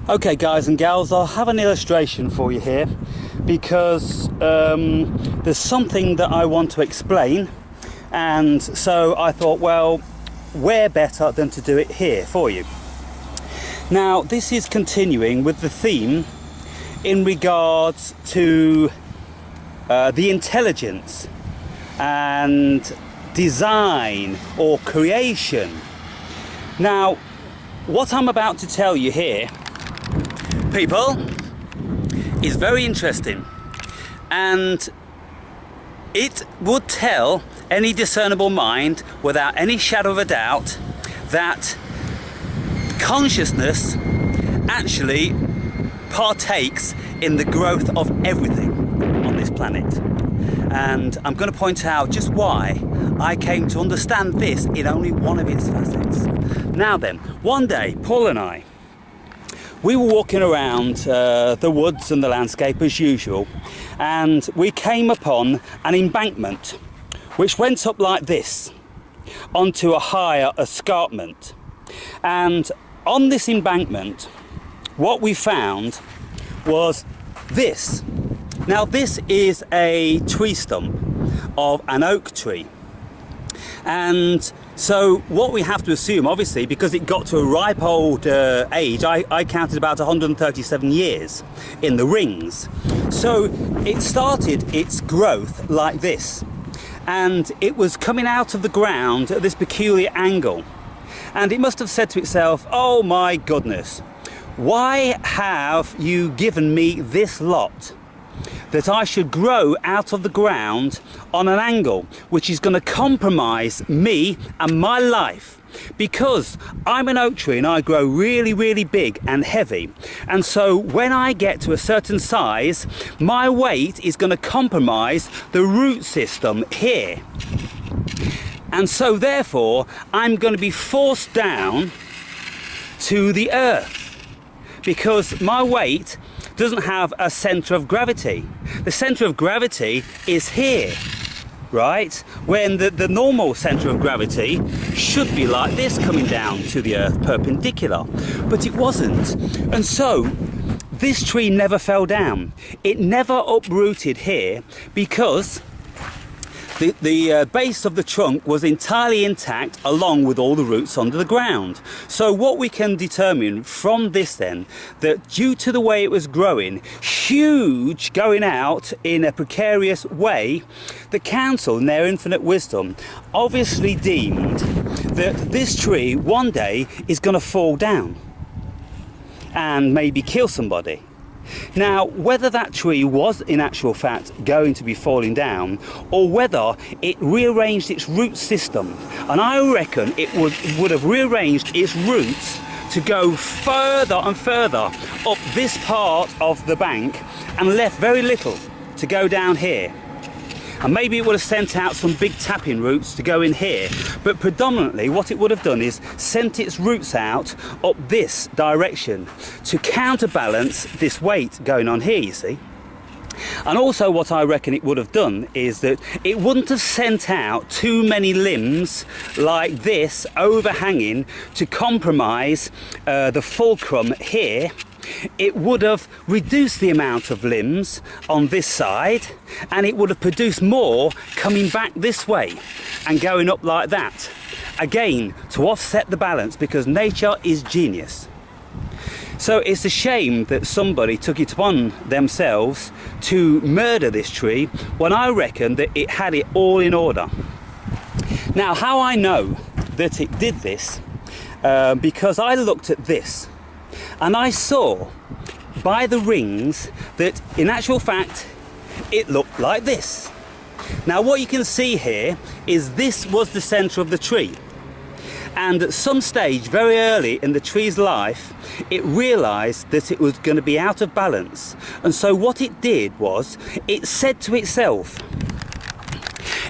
Okay guys and gals, I'll have an illustration for you here because there's something that I want to explain, and so I thought, well, where better than to do it here for you. Now this is continuing with the theme in regards to the intelligence and design or creation. Now what I'm about to tell you here, people, is very interesting, and it would tell any discernible mind without any shadow of a doubt that consciousness actually partakes in the growth of everything on this planet. And I'm going to point out just why I came to understand this in only one of its facets. Now then, one day Paul and I, we were walking around the woods and the landscape as usual, and we came upon an embankment which went up like this onto a higher escarpment. And on this embankment, what we found was this. Now this is a tree stump of an oak tree, and so what we have to assume, obviously, because it got to a ripe old age, I counted about 137 years in the rings. So it started its growth like this, and it was coming out of the ground at this peculiar angle, and it must have said to itself, oh my goodness, why have you given me this lot that I should grow out of the ground on an angle which is going to compromise me and my life, because I'm an oak tree and I grow really big and heavy, and so when I get to a certain size, my weight is going to compromise the root system here, and so therefore I'm going to be forced down to the earth because my weight doesn't have a center of gravity. The center of gravity is here, right? When the normal center of gravity should be like this, coming down to the earth perpendicular, but it wasn't. And so this tree never fell down. It never uprooted here because the base of the trunk was entirely intact, along with all the roots under the ground. So what we can determine from this then, that due to the way it was growing, huge, going out in a precarious way, the council in their infinite wisdom obviously deemed that this tree one day is going to fall down and maybe kill somebody. Now, whether that tree was in actual fact going to be falling down, or whether it rearranged its root system, and I reckon it would have rearranged its roots to go further and further up this part of the bank and left very little to go down here. And maybe it would have sent out some big tapping roots to go in here, but predominantly what it would have done is sent its roots out up this direction to counterbalance this weight going on here, you see. And also what I reckon it would have done is that it wouldn't have sent out too many limbs like this overhanging to compromise the fulcrum here. It would have reduced the amount of limbs on this side, and it would have produced more coming back this way and going up like that, again to offset the balance, because nature is genius. So it's a shame that somebody took it upon themselves to murder this tree when I reckon that it had it all in order. Now, how I know that it did this, because I looked at this and I saw by the rings that in actual fact it looked like this. Now what you can see here is this was the center of the tree, and at some stage very early in the tree's life it realized that it was going to be out of balance, and so what it did was it said to itself,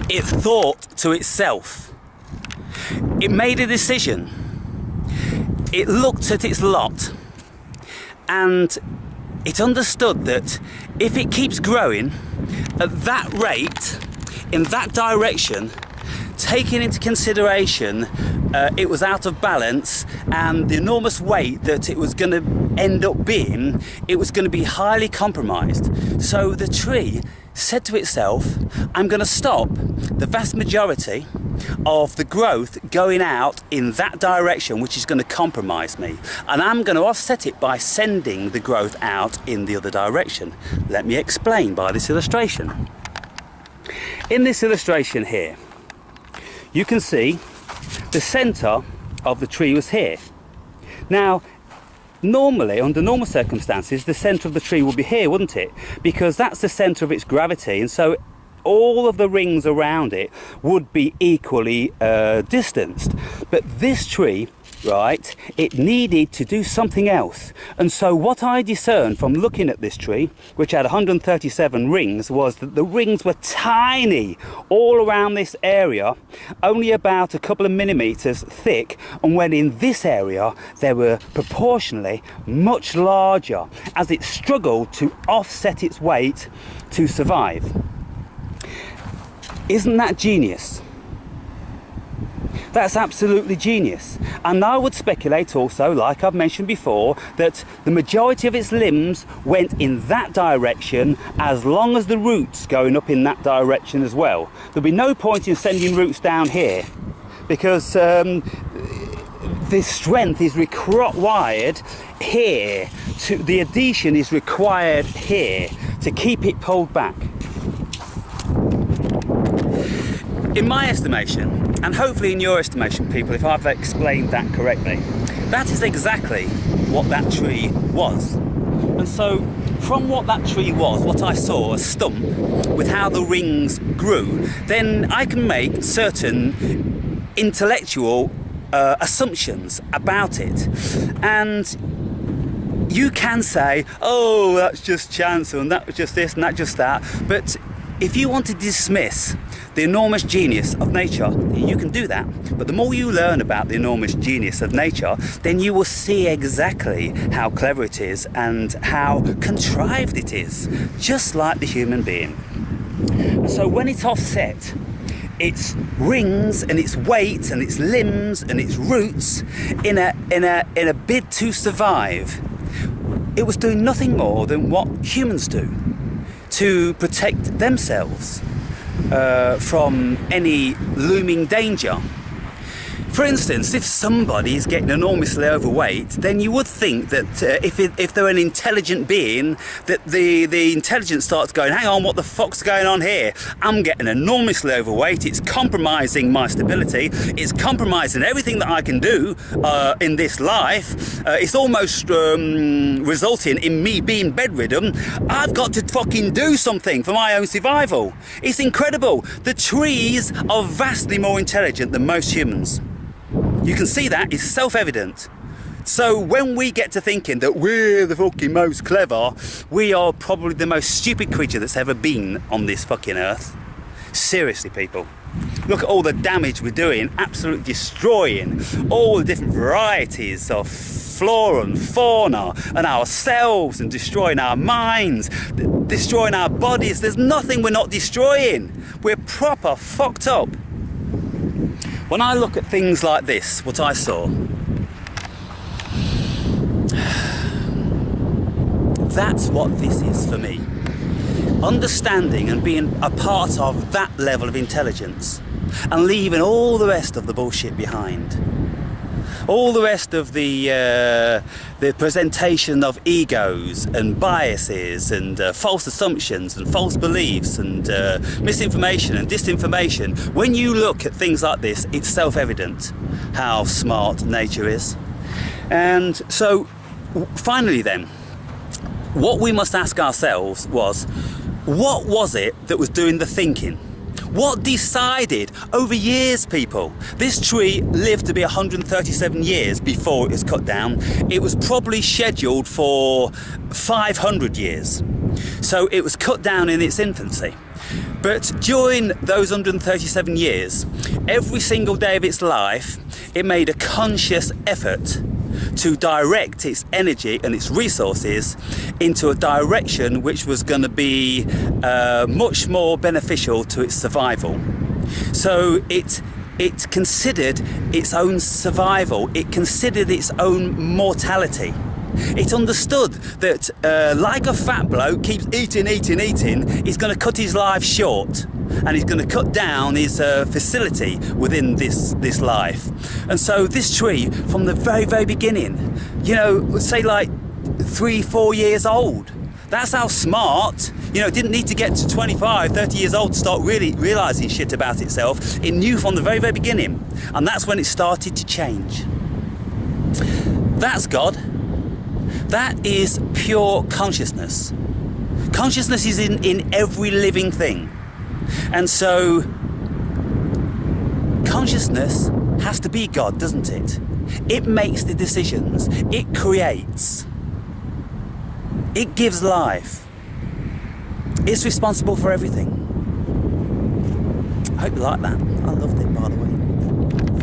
it thought to itself, it made a decision, it looked at its lot, and it understood that if it keeps growing at that rate, in that direction, taking into consideration it was out of balance and the enormous weight that it was going to end up being, it was going to be highly compromised. So the tree said to itself, I'm going to stop the vast majority of the growth going out in that direction, which is going to compromise me, and I'm going to offset it by sending the growth out in the other direction. Let me explain by this illustration. In this illustration here, you can see the center of the tree was here. Now, normally, under normal circumstances, the centre of the tree would be here, wouldn't it? Because that's the centre of its gravity, and so all of the rings around it would be equally distanced. But this tree, right, it needed to do something else. And so what I discerned from looking at this tree, which had 137 rings, was that the rings were tiny all around this area, only about a couple of millimeters thick, and when in this area they were proportionally much larger as it struggled to offset its weight to survive. Isn't that genius? That's absolutely genius. And I would speculate also, like I've mentioned before, that the majority of its limbs went in that direction as long as the roots going up in that direction as well. There'll be no point in sending roots down here because this strength is required here, the adhesion is required here to keep it pulled back. In my estimation, and hopefully in your estimation, people, if I've explained that correctly, that is exactly what that tree was. And so, from what that tree was, what I saw, a stump, with how the rings grew, then I can make certain intellectual assumptions about it. And you can say, oh, that's just chance, and that was just this, and that just that. But if you want to dismiss the enormous genius of nature, you can do that. But the more you learn about the enormous genius of nature, then you will see exactly how clever it is and how contrived it is, just like the human being. So when it's offset, its rings and its weight and its limbs and its roots in a bid to survive, it was doing nothing more than what humans do to protect themselves from any looming danger. For instance, if somebody is getting enormously overweight, then you would think that if they're an intelligent being, that the intelligence starts going, hang on, what the fuck's going on here? I'm getting enormously overweight, it's compromising my stability, it's compromising everything that I can do in this life, it's almost resulting in me being bedridden. I've got to fucking do something for my own survival. It's incredible. The trees are vastly more intelligent than most humans. You can see that, it's self-evident. So when we get to thinking that we're the fucking most clever, we are probably the most stupid creature that's ever been on this fucking earth. Seriously, people. Look at all the damage we're doing, absolutely destroying all the different varieties of flora and fauna and ourselves, and destroying our minds, destroying our bodies. There's nothing we're not destroying. We're proper fucked up. When I look at things like this, what I saw, that's what this is for me. Understanding and being a part of that level of intelligence and leaving all the rest of the bullshit behind. All the rest of the presentation of egos and biases and false assumptions and false beliefs and misinformation and disinformation. When you look at things like this, it's self-evident how smart nature is. And so, finally then, what we must ask ourselves was, what was it that was doing the thinking? What decided over years, people? This tree lived to be 137 years before it was cut down. It was probably scheduled for 500 years. So it was cut down in its infancy. But during those 137 years, every single day of its life, it made a conscious effort to direct its energy and its resources into a direction which was going to be much more beneficial to its survival. So it considered its own survival. It considered its own mortality. It understood that like a fat bloke keeps eating, he's going to cut his life short, and he's going to cut down his facility within this life. And so this tree, from the very, very beginning, you know, say like 3-4 years old, that's how smart, you know, it didn't need to get to 25, 30 years old to start really realising shit about itself. It knew from the very, very beginning, and that's when it started to change. That's God. That is pure consciousness. Consciousness is in every living thing. And so consciousness has to be God, doesn't it? It makes the decisions. It creates. It gives life. It's responsible for everything. I hope you like that. I loved it, by the way.